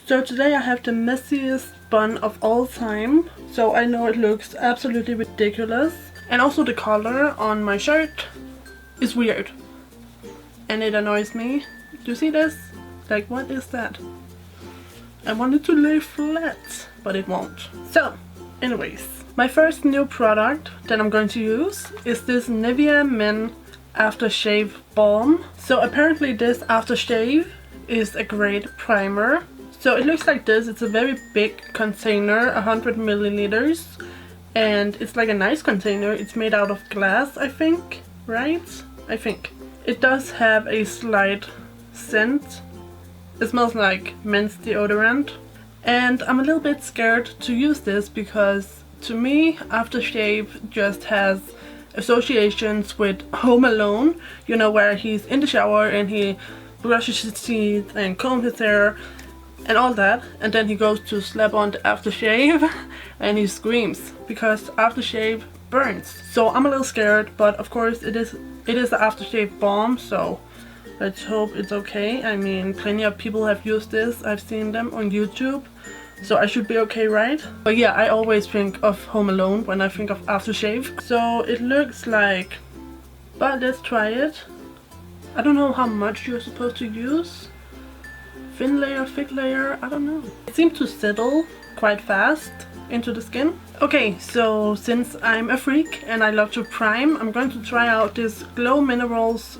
So today I have the messiest bun of all time, so I know it looks absolutely ridiculous. And also the color on my shirt is weird. And it annoys me. Do you see this? Like, what is that? I wanted to lay flat, but it won't. So, anyways, my first new product that I'm going to use is this Nivea Men Aftershave Balm. So apparently this aftershave is a great primer. So it looks like this. It's a very big container, 100 milliliters. And it's like a nice container. It's made out of glass, I think, right? I think. It does have a slight scent. It smells like men's deodorant. And I'm a little bit scared to use this because to me, aftershave just has associations with Home Alone. You know, where he's in the shower and he brushes his teeth and combs his hair and all that, and then he goes to slap on the aftershave and he screams because aftershave burns. So I'm a little scared, but of course it is the aftershave balm, so let's hope it's okay. I mean, plenty of people have used this. I've seen them on YouTube, so I should be okay, right? But yeah, I always think of Home Alone when I think of aftershave. So it looks like, but let's try it. I don't know how much you're supposed to use. Thin layer, thick layer, I don't know. It seems to settle quite fast into the skin. Okay, so since I'm a freak and I love to prime, I'm going to try out this Glo-Minerals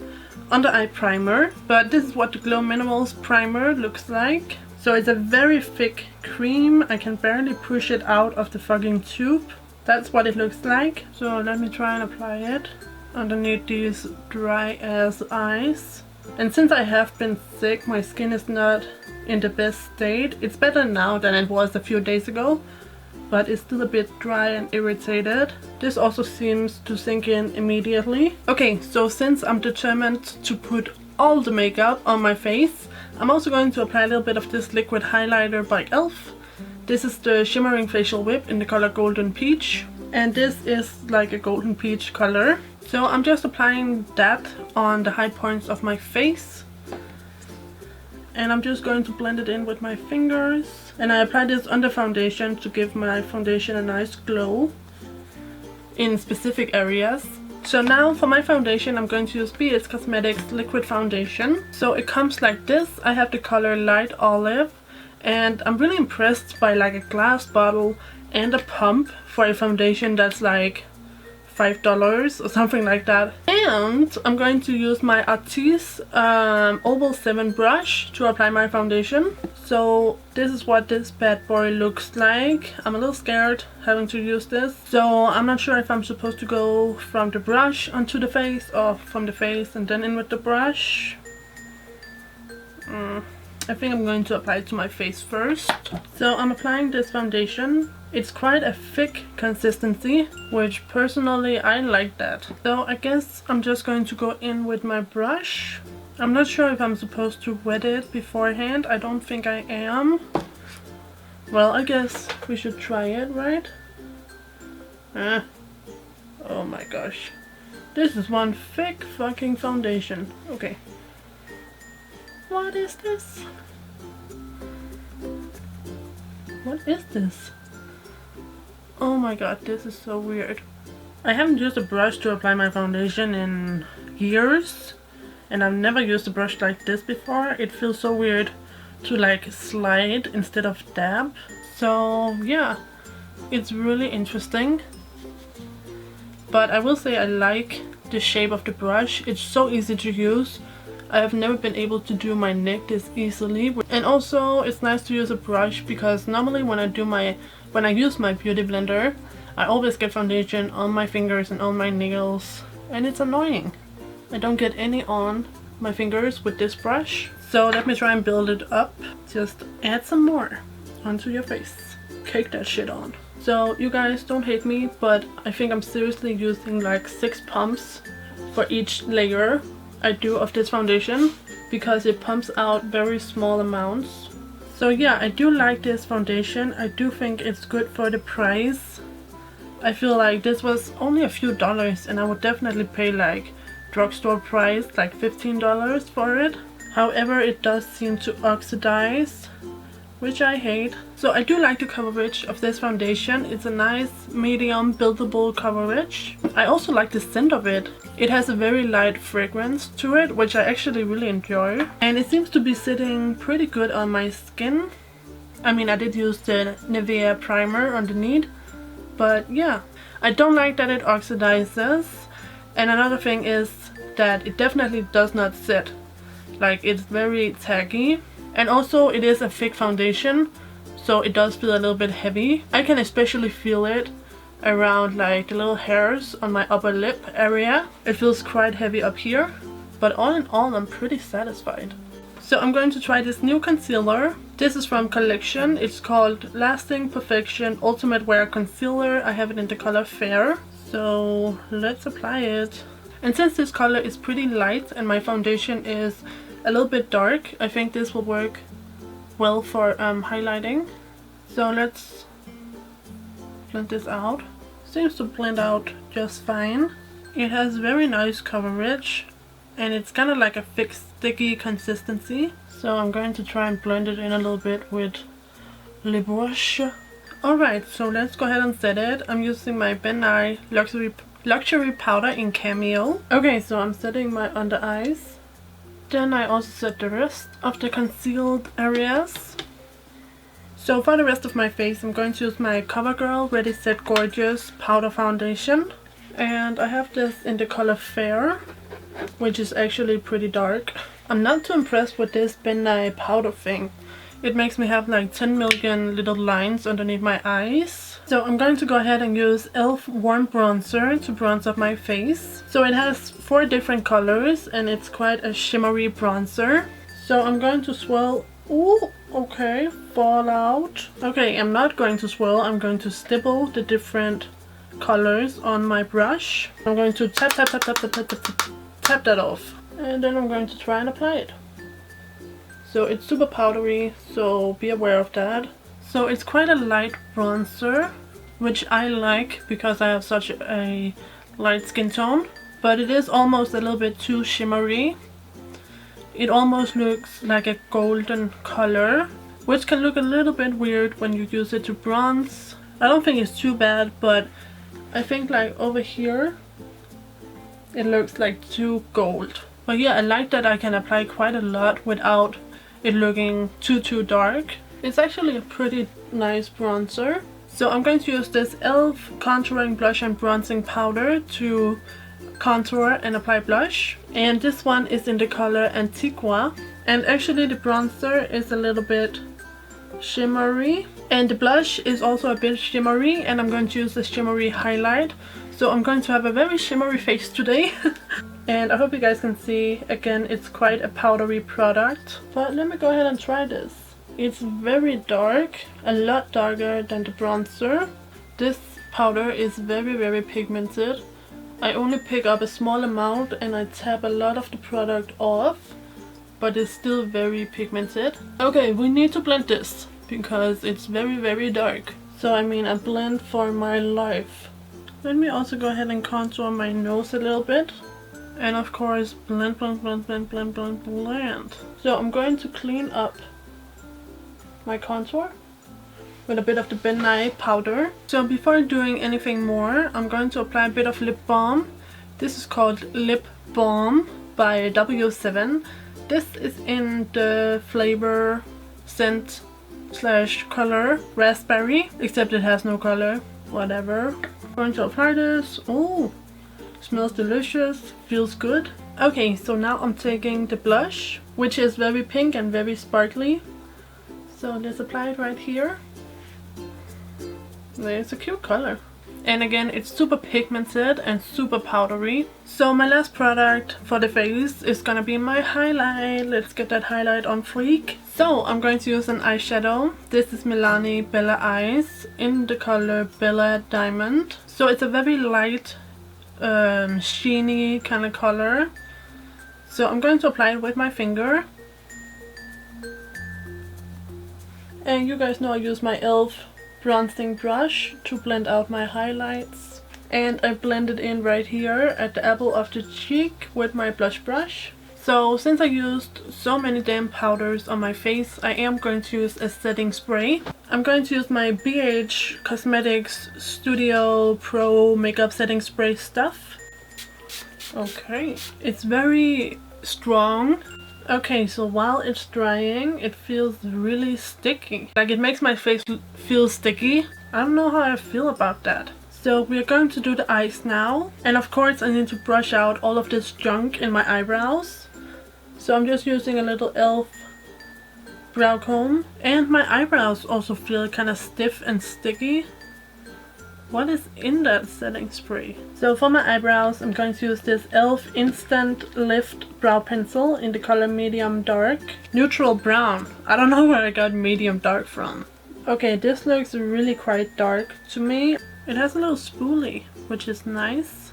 under eye primer. But this is what the Glo-Minerals primer looks like. So it's a very thick cream. I can barely push it out of the fucking tube. That's what it looks like. So let me try and apply it underneath these dry ass eyes. And since I have been sick, my skin is not in the best state. It's better now than it was a few days ago, but it's still a bit dry and irritated. This also seems to sink in immediately. Okay, so since I'm determined to put all the makeup on my face, I'm also going to apply a little bit of this liquid highlighter by e.l.f. This is the Shimmering Facial Whip in the color Golden Peach, and this is like a golden peach color. So I'm just applying that on the high points of my face. And I'm just going to blend it in with my fingers. And I apply this under foundation to give my foundation a nice glow in specific areas. So now for my foundation, I'm going to use BS Cosmetics Liquid Foundation. So it comes like this. I have the color Light Olive. And I'm really impressed by like a glass bottle and a pump for a foundation that's like $5 or something like that. And I'm going to use my Artis Oval 7 brush to apply my foundation. So this is what this bad boy looks like. I'm a little scared having to use this, so I'm not sure if I'm supposed to go from the brush onto the face or from the face and then in with the brush. I think I'm going to apply it to my face first. So I'm applying this foundation. It's quite a thick consistency, which personally I like that. So I guess I'm just going to go in with my brush. I'm not sure if I'm supposed to wet it beforehand. I don't think I am. Well, I guess we should try it, right? Oh my gosh. This is one thick fucking foundation. Okay. What is this? What is this? Oh my god, this is so weird. I haven't used a brush to apply my foundation in years, and I've never used a brush like this before. It feels so weird to like slide instead of dab. So yeah, it's really interesting. But I will say I like the shape of the brush. It's so easy to use. I have never been able to do my neck this easily. And also it's nice to use a brush because normally when I use my beauty blender, I always get foundation on my fingers and on my nails, and it's annoying. I don't get any on my fingers with this brush. So let me try and build it up. Just add some more onto your face. Cake that shit on. So you guys don't hate me, but I think I'm seriously using like 6 pumps for each layer I do of this foundation because it pumps out very small amounts. So yeah, I do like this foundation. I do think it's good for the price. I feel like this was only a few dollars and I would definitely pay like drugstore price, like $15 for it. However, it does seem to oxidize which I hate. So I do like the coverage of this foundation. It's a nice medium buildable coverage. I also like the scent of it. It has a very light fragrance to it, which I actually really enjoy. And it seems to be sitting pretty good on my skin. I mean, I did use the Nivea primer underneath, but yeah. I don't like that it oxidizes. And another thing is that it definitely does not sit. Like, it's very tacky. And also it is a thick foundation, so it does feel a little bit heavy. I can especially feel it around like the little hairs on my upper lip area. It feels quite heavy up here, but all in all I'm pretty satisfied. So I'm going to try this new concealer. This is from Collection. It's called Lasting Perfection Ultimate Wear Concealer. I have it in the color Fair. So let's apply it. And since this color is pretty light and my foundation is a little bit dark, I think this will work well for highlighting. So let's blend this out. Seems to blend out just fine. It has very nice coverage and it's kind of like a thick sticky consistency. So I'm going to try and blend it in a little bit with lip brush. Alright, so let's go ahead and set it. I'm using my Ben Nye Luxury Powder in Cameo. Okay, so I'm setting my under eyes. Then I also set the rest of the concealed areas. So for the rest of my face I'm going to use my Covergirl Ready Set Gorgeous Powder Foundation. And I have this in the color Fair, which is actually pretty dark. I'm not too impressed with this Ben Nye powder thing. It makes me have like 10 million little lines underneath my eyes. So I'm going to go ahead and use e.l.f. Warm Bronzer to bronze up my face. So it has 4 different colors and it's quite a shimmery bronzer. So I'm going to swirl. Ooh, okay, fallout. Okay, I'm not going to swirl, I'm going to stipple the different colors on my brush. I'm going to tap that off. And then I'm going to try and apply it. So it's super powdery, so be aware of that. So it's quite a light bronzer, which I like because I have such a light skin tone. But it is almost a little bit too shimmery. It almost looks like a golden color, which can look a little bit weird when you use it to bronze. I don't think it's too bad, but I think like over here it looks like too gold. But yeah, I like that I can apply quite a lot without it looking too dark. It's actually a pretty nice bronzer. So I'm going to use this e.l.f. contouring blush and bronzing powder to contour and apply blush. And this one is in the color Antigua. And actually the bronzer is a little bit shimmery. And the blush is also a bit shimmery, and I'm going to use the shimmery highlight. So I'm going to have a very shimmery face today. And I hope you guys can see, again, it's quite a powdery product. But let me go ahead and try this. It's very dark, a lot darker than the bronzer. This powder is very pigmented. I only pick up a small amount and I tap a lot of the product off, but it's still very pigmented. Okay, we need to blend this because it's very dark. So I mean, I blend for my life. Let me also go ahead and contour my nose a little bit. And of course, blend. So I'm going to clean up my contour with a bit of the Ben Nye powder. So before doing anything more, I'm going to apply a bit of lip balm. This is called Lip Balm by W7. This is in the flavor scent / color raspberry, except it has no color. Whatever. I'm going to apply this. Oh, smells delicious, feels good. Okay, so now I'm taking the blush, which is very pink and very sparkly. So let's apply it right here. It's a cute color. And again, it's super pigmented and super powdery. So my last product for the face is gonna be my highlight. Let's get that highlight on fleek. So I'm going to use an eyeshadow. This is Milani Bella Eyes in the color Bella Diamond. So it's a very light, sheeny kind of color. So I'm going to apply it with my finger. And you guys know I use my e.l.f. bronzing brush to blend out my highlights. And I blend it in right here at the apple of the cheek with my blush brush. So since I used so many damn powders on my face, I am going to use a setting spray. I'm going to use my BH Cosmetics Studio Pro Makeup Setting Spray stuff. Okay, it's very strong. Okay, so while it's drying, it feels really sticky. Like, it makes my face feel sticky. I don't know how I feel about that. So we're going to do the eyes now. And of course I need to brush out all of this junk in my eyebrows. So I'm just using a little e.l.f. brow comb. And my eyebrows also feel kind of stiff and sticky. What is in that setting spray? So for my eyebrows, I'm going to use this e.l.f. Instant Lift Brow Pencil in the color Medium Dark. Neutral brown. I don't know where I got medium dark from. Okay, this looks really quite dark to me. It has a little spoolie, which is nice.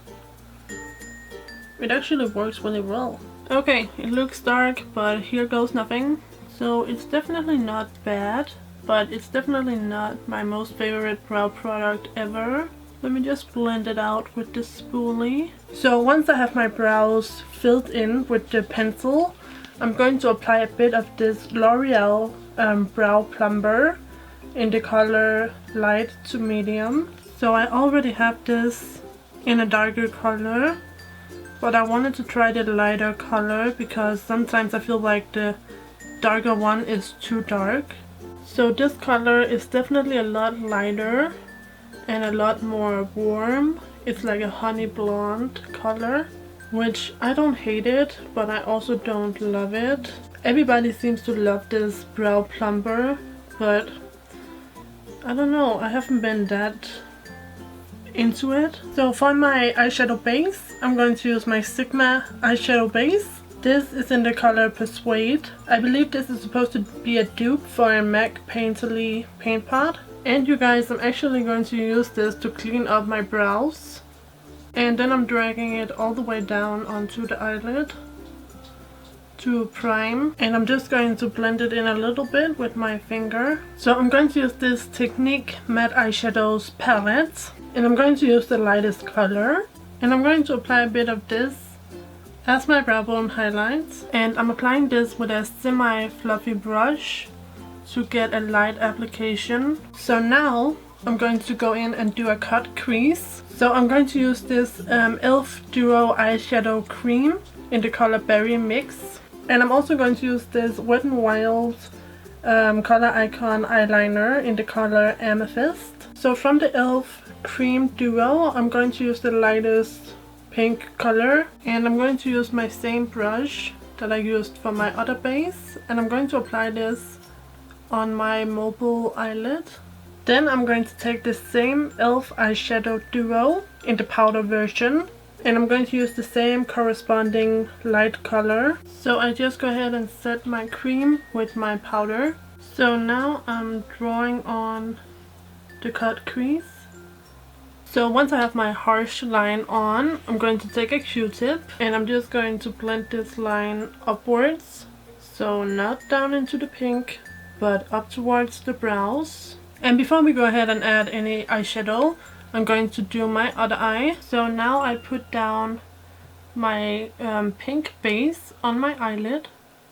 It actually works really well. Okay, it looks dark, but here goes nothing. So it's definitely not bad. But it's definitely not my most favorite brow product ever. Let me just blend it out with this spoolie. So once I have my brows filled in with the pencil, I'm going to apply a bit of this L'Oreal Brow Plumber in the color light to medium. So I already have this in a darker color, but I wanted to try the lighter color because sometimes I feel like the darker one is too dark. So this color is definitely a lot lighter and a lot more warm. It's like a honey blonde color, which I don't hate it, but I also don't love it. Everybody seems to love this brow plumber, but I don't know, I haven't been that into it. So for my eyeshadow base, I'm going to use my Sigma eyeshadow base. This is in the color Persuade. I believe this is supposed to be a dupe for a MAC Painterly paint pot. And you guys, I'm actually going to use this to clean up my brows. And then I'm dragging it all the way down onto the eyelid to prime. And I'm just going to blend it in a little bit with my finger. So I'm going to use this Technique Matte Eyeshadows palette. And I'm going to use the lightest color. And I'm going to apply a bit of this as my brow bone highlights, and I'm applying this with a semi-fluffy brush to get a light application. So now I'm going to go in and do a cut crease. So I'm going to use this e.l.f. Duo Eyeshadow Cream in the color Berry Mix, and I'm also going to use this Wet n Wild Color Icon eyeliner in the color Amethyst. So from the e.l.f. Cream Duo, I'm going to use the lightest pink color, and I'm going to use my same brush that I used for my other base, and I'm going to apply this on my mobile eyelid. Then I'm going to take the same e.l.f. eyeshadow duo in the powder version, and I'm going to use the same corresponding light color. So I just go ahead and set my cream with my powder. So now I'm drawing on the cut crease. So once I have my harsh line on, I'm going to take a Q-tip and I'm just going to blend this line upwards. So not down into the pink, but up towards the brows. And before we go ahead and add any eyeshadow, I'm going to do my other eye. So now I put down my pink base on my eyelid,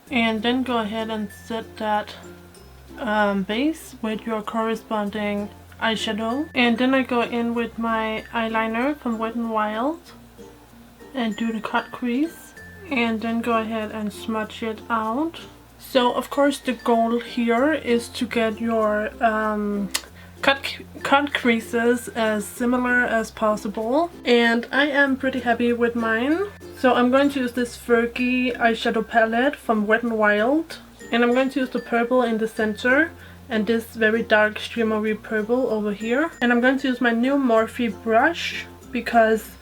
and then go ahead and set that base with your corresponding eyeshadow. And then I go in with my eyeliner from Wet n Wild and do the cut crease, and then go ahead and smudge it out. So of course the goal here is to get your cut creases as similar as possible, and I am pretty happy with mine. So I'm going to use this Fergie eyeshadow palette from Wet n Wild, and I'm going to use the purple in the center and this very dark shimmery purple over here. And I'm going to use my new Morphe brush because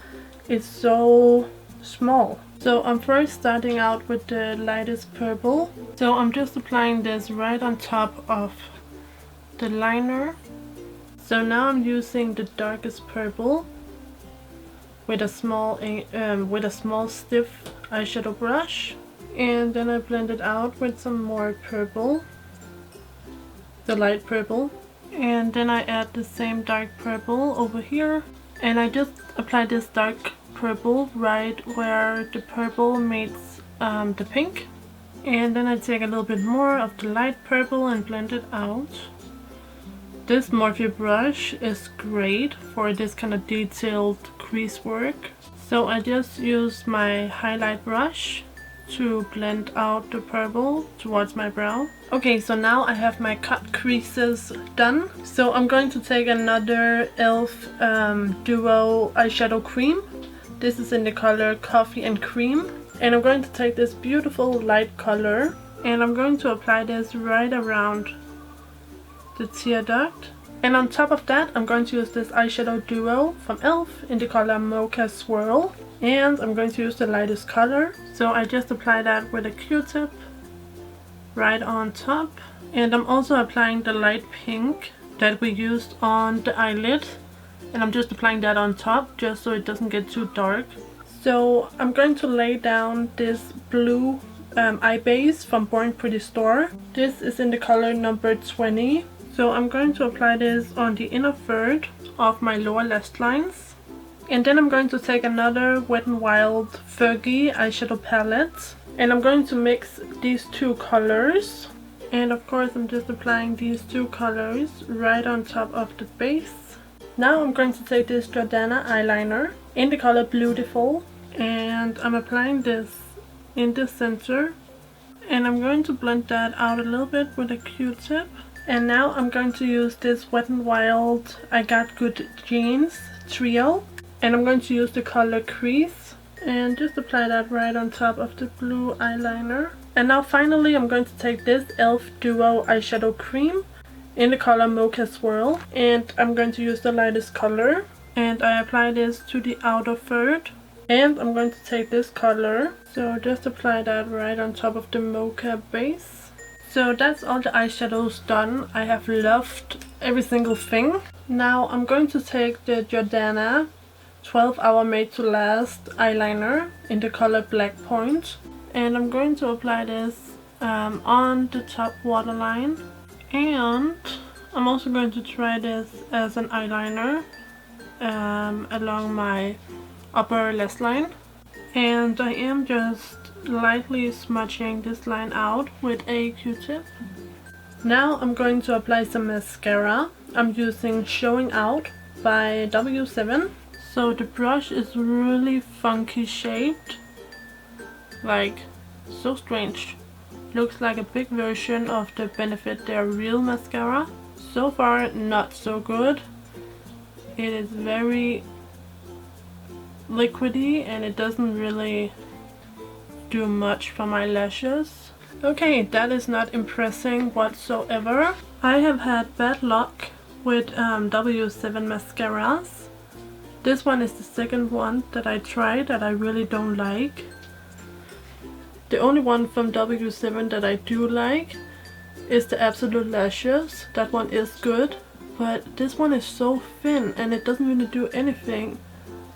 it's so small. So I'm first starting out with the lightest purple. So I'm just applying this right on top of the liner. So now I'm using the darkest purple with a small stiff eyeshadow brush, and then I blend it out with some more purple, the light purple, and then I add the same dark purple over here, and I just apply this dark purple right where the purple meets the pink. And then I take a little bit more of the light purple and blend it out. This Morphe brush is great for this kind of detailed crease work. So I just use my highlight brush to blend out the purple towards my brow. Okay, so now I have my cut creases done. So I'm going to take another e.l.f. Duo eyeshadow cream. This is in the color Coffee and Cream. And I'm going to take this beautiful light color and I'm going to apply this right around the tear duct. And on top of that, I'm going to use this eyeshadow duo from e.l.f. in the color Mocha Swirl. And I'm going to use the lightest color. So I just apply that with a Q-tip right on top. And I'm also applying the light pink that we used on the eyelid. And I'm just applying that on top just so it doesn't get too dark. So I'm going to lay down this blue eye base from BornPrettyStore. This is in the color number 20. So I'm going to apply this on the inner third of my lower lash lines. And then I'm going to take another Wet n Wild Fergie eyeshadow palette. And I'm going to mix these two colors. And of course I'm just applying these two colors right on top of the base. Now I'm going to take this Jordana eyeliner in the color Beautiful. And I'm applying this in the center. And I'm going to blend that out a little bit with a Q-tip. And now I'm going to use this Wet n Wild I Got Good Jeans trio. And I'm going to use the color Crease and just apply that right on top of the blue eyeliner. And now finally I'm going to take this e.l.f. Duo eyeshadow cream in the color Mocha Swirl. And I'm going to use the lightest color. And I apply this to the outer third. And I'm going to take this color. So just apply that right on top of the mocha base. So that's all the eyeshadows done. I have loved every single thing. Now I'm going to take the Jordana 12 Hour Made to Last eyeliner in the color Black Point. And I'm going to apply this on the top waterline. And I'm also going to try this as an eyeliner along my upper lash line. And I am just lightly smudging this line out with a Q-tip. Now I'm going to apply some mascara. I'm using Showing Out by W7. So the brush is really funky shaped, like so strange. Looks like a big version of the Benefit Their Real mascara. So far not so good. It is very liquidy and it doesn't really do much for my lashes. Okay, that is not impressing whatsoever. I have had bad luck with W7 mascaras. This one is the second one that I tried that I really don't like. The only one from W7 that I do like is the Absolute Lashes. That one is good, but this one is so thin and it doesn't really do anything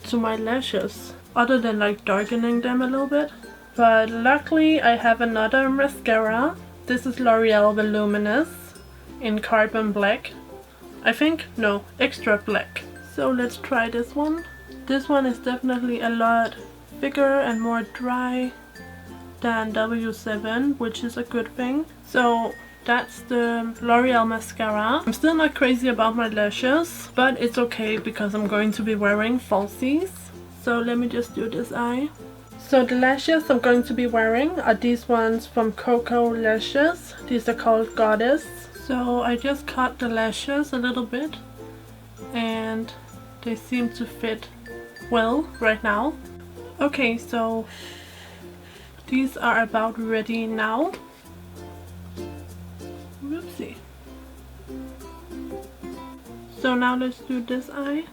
to my lashes other than like darkening them a little bit. But luckily I have another mascara. This is L'Oreal Voluminous in Carbon Black. I think, no, Extra Black. So let's try this one. This one is definitely a lot thicker and more dry than W7, which is a good thing. So that's the L'Oreal mascara. I'm still not crazy about my lashes, but it's okay because I'm going to be wearing falsies. So let me just do this eye. So the lashes I'm going to be wearing are these ones from Coco Lashes. These are called Goddess. So I just cut the lashes a little bit and they seem to fit well right now. Okay, so these are about ready now. Whoopsie. So now let's do this eye.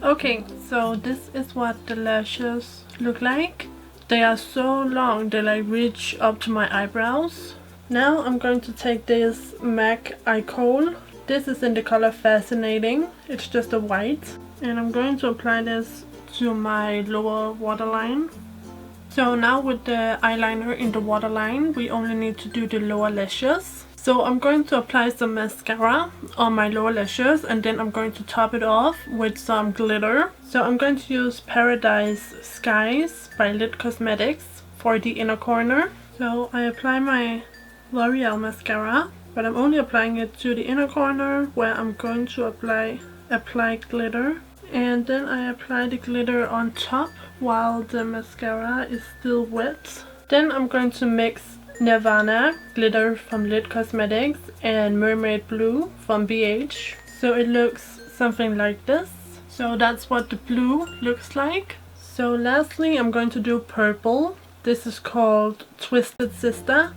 Okay, so this is what the lashes look like. They are so long, they like reach up to my eyebrows. Now I'm going to take this MAC Eye Kohl. This is in the color Fascinating. It's just a white. And I'm going to apply this to my lower waterline. So now with the eyeliner in the waterline, we only need to do the lower lashes. So I'm going to apply some mascara on my lower lashes, and then I'm going to top it off with some glitter. So I'm going to use Paradise Skies by e.l.f. Cosmetics for the inner corner. So I apply my L'Oreal mascara, but I'm only applying it to the inner corner where I'm going to apply glitter. And then I apply the glitter on top while the mascara is still wet. Then I'm going to mix Nirvana glitter from e.l.f. Cosmetics and Mermaid Blue from BH. So it looks something like this. So that's what the blue looks like. So lastly I'm going to do purple. This is called Twisted Sister,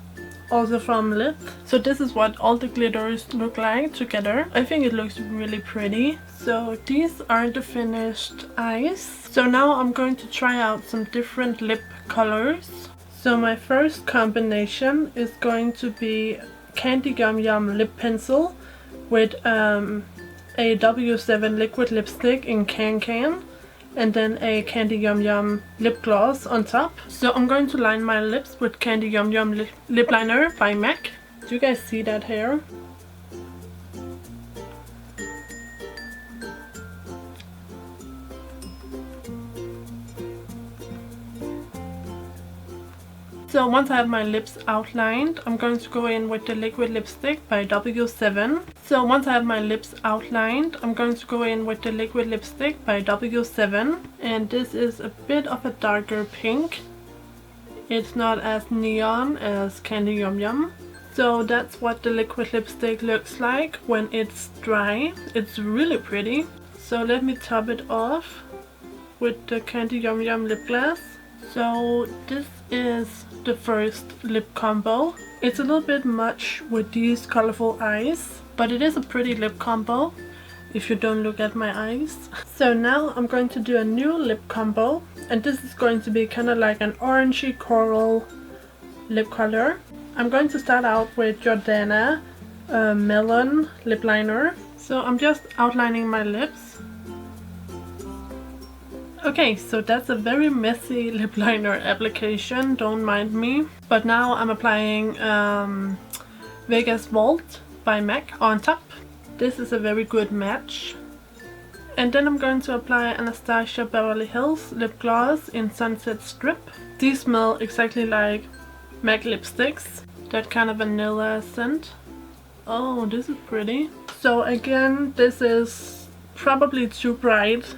also from e.l.f. So this is what all the glitters look like together. I think it looks really pretty. So these are the finished eyes. So now I'm going to try out some different lip colors. So my first combination is going to be Candy Yum Yum lip pencil with a W7 liquid lipstick in Can Can, and then a Candy Yum Yum lip gloss on top. So I'm going to line my lips with Candy Yum Yum lip liner by MAC. Do you guys see that hair? So once I have my lips outlined, I'm going to go in with the liquid lipstick by W7. So once I have my lips outlined, I'm going to go in with the liquid lipstick by W7. And this is a bit of a darker pink. It's not as neon as Candy Yum Yum. So that's what the liquid lipstick looks like when it's dry. It's really pretty. So let me top it off with the Candy Yum Yum lip gloss. So this is the first lip combo. It's a little bit much with these colorful eyes, but it is a pretty lip combo if you don't look at my eyes. So now I'm going to do a new lip combo, and this is going to be kind of like an orangey coral lip color. I'm going to start out with Jordana Melon lip liner. So I'm just outlining my lips. Okay, so that's a very messy lip liner application, don't mind me. But now I'm applying Vegas Vault by MAC on top. This is a very good match. And then I'm going to apply Anastasia Beverly Hills lip gloss in Sunset Strip. These smell exactly like MAC lipsticks, that kind of vanilla scent. Oh, this is pretty. So again, this is probably too bright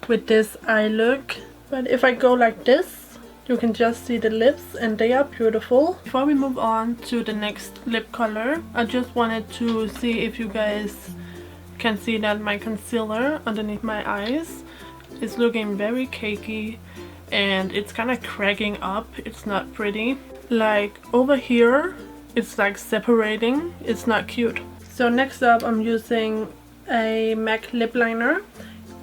with this eye look, but if I go like this, you can just see the lips and they are beautiful. Before we move on to the next lip color, I just wanted to see if you guys can see that my concealer underneath my eyes is looking very cakey and it's kind of cracking up. It's not pretty. Like over here, it's like separating. It's not cute. So next up, I'm using a MAC lip liner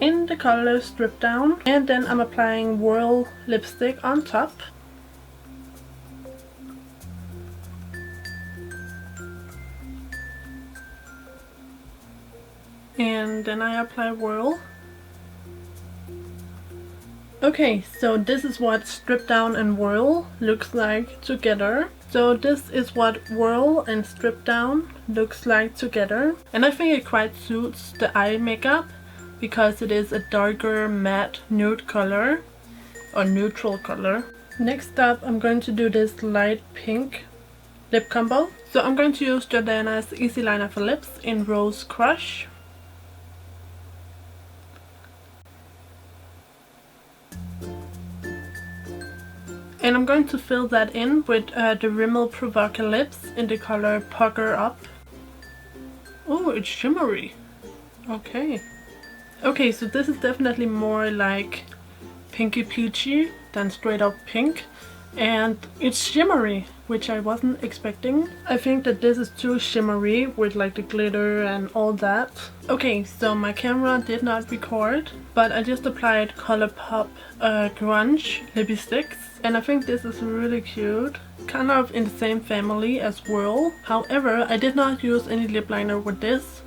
in the color Strip Down, and then I'm applying Whirl lipstick on top. And then I apply Whirl. Okay, so this is what Strip Down and Whirl looks like together. So this is what Whirl and Strip Down looks like together. And I think it quite suits the eye makeup, because it is a darker matte nude color or neutral color. Next up, I'm going to do this light pink lip combo. So I'm going to use Jordana's Easy Liner for Lips in Rose Crush. And I'm going to fill that in with the Rimmel Provoca Lips in the color Pucker Up. Oh, it's shimmery. Okay. Okay, so this is definitely more like pinky peachy than straight up pink. And it's shimmery, which I wasn't expecting. I think that this is too shimmery with like the glitter and all that. Okay, so my camera did not record, but I just applied Colourpop Grunge Lippy Sticks. And I think this is really cute. Kind of in the same family as Whirl. However, I did not use any lip liner with this.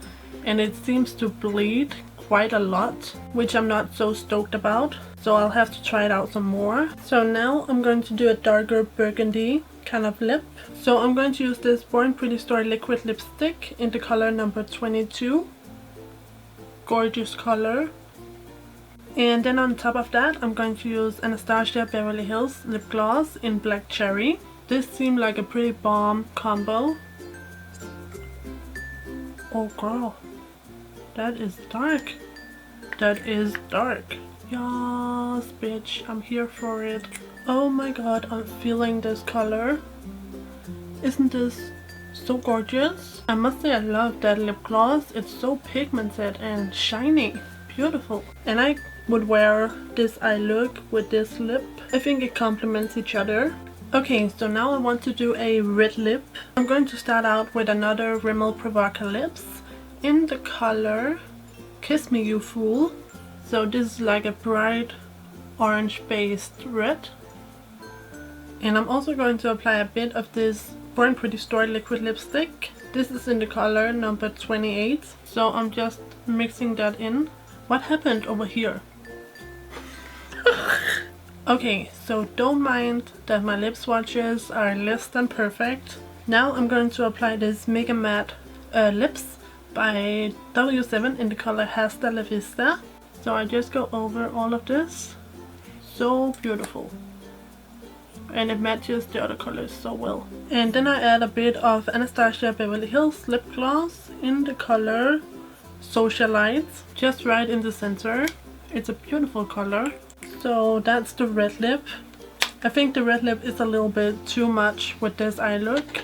And it seems to bleed quite a lot, which I'm not so stoked about. So I'll have to try it out some more. So now I'm going to do a darker burgundy kind of lip. So I'm going to use this BornPrettyStore liquid lipstick in the color number 22. Gorgeous color. And then on top of that, I'm going to use Anastasia Beverly Hills lip gloss in Black Cherry. This seemed like a pretty bomb combo. Oh girl, that is dark. That is dark. Yes, bitch, I'm here for it. Oh my god, I'm feeling this color. Isn't this so gorgeous? I must say I love that lip gloss. It's so pigmented and shiny. Beautiful. And I would wear this eye look with this lip. I think it complements each other. Okay, so now I want to do a red lip. I'm going to start out with another Rimmel Provoca lips in the color Kiss Me You Fool. So this is like a bright orange based red. And I'm also going to apply a bit of this BornPrettyStore liquid lipstick. This is in the color number 28. So I'm just mixing that in. What happened over here? Okay, so don't mind that my lip swatches are less than perfect. Now I'm going to apply this Mega Matte lips by W7 in the color Hasta La Vista. So I just go over all of this. So beautiful. And it matches the other colors so well. And then I add a bit of Anastasia Beverly Hills lip gloss in the color Socialite, just right in the center. It's a beautiful color. So that's the red lip. I think the red lip is a little bit too much with this eye look.